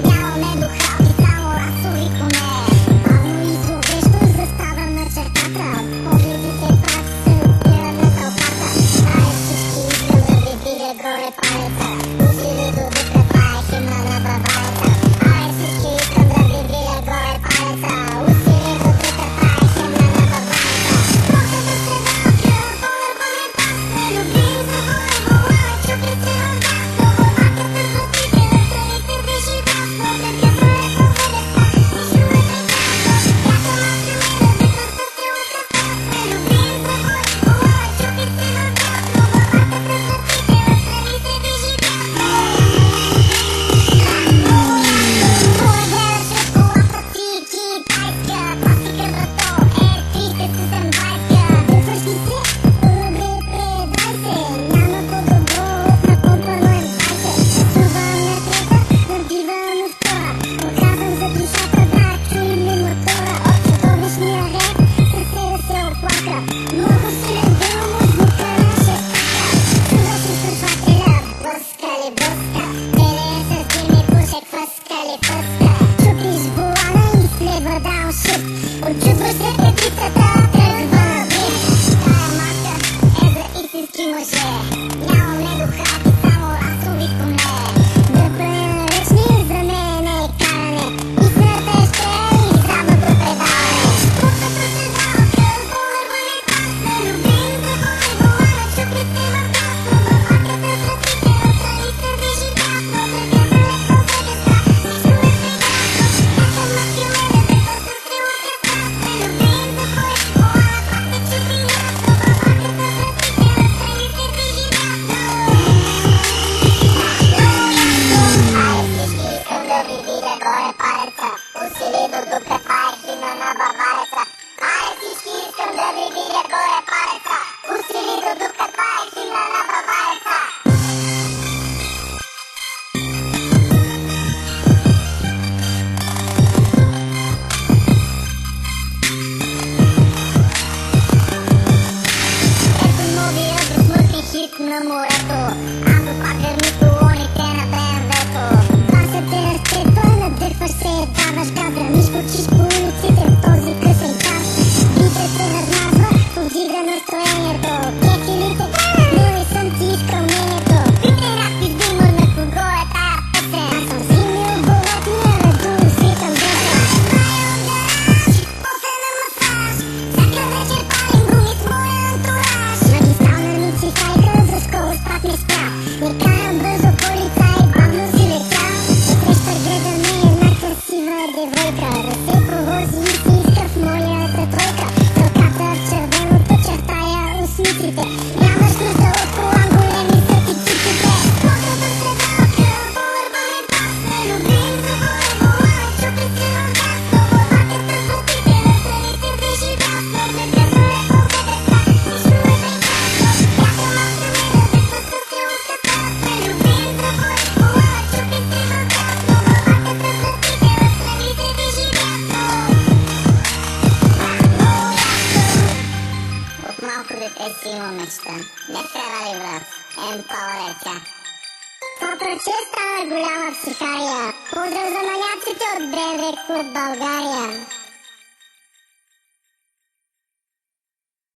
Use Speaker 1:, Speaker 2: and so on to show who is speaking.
Speaker 1: Нямаме духа и само расови коне. Бавно и зловещо застава на чертата. Погледите пак се опират на тълпата. Всички искам да ви видя горе палеца. Усили до духа, това е химна на бавареца. Всички искам да ви видя горе палеца. Усили до духа, това е химна на бавареца. Проката се налка, по-върбане пас. Не любим за горе вола, чупи се във вас. Главата се златите, страните вижи вас. Така се леко ведеца, нищо не прекасно. Бяха малка мене, векна с силата стас. Не любим за горе вола, чупи се във вас. Главата се златите, страните вижи вас. Кой гледаше колата си китайска? Пластика брато, R370. Дърпваш ли се? Добре, предай се. Нямато добро, напомпано е в 20. Чувам на трета, надивам на втора. Показвам за душата, да, чуем ми мотора. От чудовищния ред съседа се оплака. Много силен гръм от звука на шестака. Чуваш ли слушателя? Блъска ли блъска? Белея с дими пушек, фъска ли фъска? Чупиш волана и следва дауншифт. Отчупваш се петлицата, тръгва на дрифт. Тая марка е за истински мъже. Нямаме духа и само расови коне. Дърпане на ръчни за нея не е каране. Истината е щея и задното предаване. Пуската се залка, по-върбане пас. Не любим за горе волана, чупи се във вас. Главата се златите, отстрани се вижи ясно. Така се леко ведеца, нищо не прекасно. Бяха малки мене, векна с силата стас. Не любим за горе вола, пак се чупи ясно. Главата се златите, отстрани се вижи ясно. Всички искам да ви видя горе палеца. Усили до духа, това е химна на бавареца. Всички искам да ви видя горе палеца. Усили до духа, това е химна на бавареца. Ето новия безсмъртен хит на морето. Андо Пакър, митолоните на БМВ-то. Басът е разцепва, надърпваш се, даваш газ. Рамиш, почиш по улиците в този късен час. Битът се размазва, повдига настроението. Кекелите, но не съм ти изпълнението. Не разпи с димър, на кого е тая песен. Аз съм зимни от болотния, радуем свитам десен. Мая от гараж, после на масаж. Всяка вечер палим гуми с моя антураж. Магистрална ми чихайка, за скорост пак не спря. Не карам бързо полица и бавно си летя. Отсреща гледаме една красива девойка. Да се провози и си иска в моята тройка. Целката в червеното чертая усмиците. Нямаш нужда от колан, големи са ти циците. Погледа се далка, по-върбане пас. Не любим за горе вола, чупи се във вас. Главата се златите, страните вижи ясно. Така се леко ведеца, нищо не прекасно. Бяха малка мене, векна с силата стас. Не любим за горе вола, чупи се във вас. Главата се златите, страните вижи ясно. От малко дете си има мечта. Не вкарали брат, Empower тя. Това парче става голяма психария. Поздрав за маняците от БМВ Клуб България.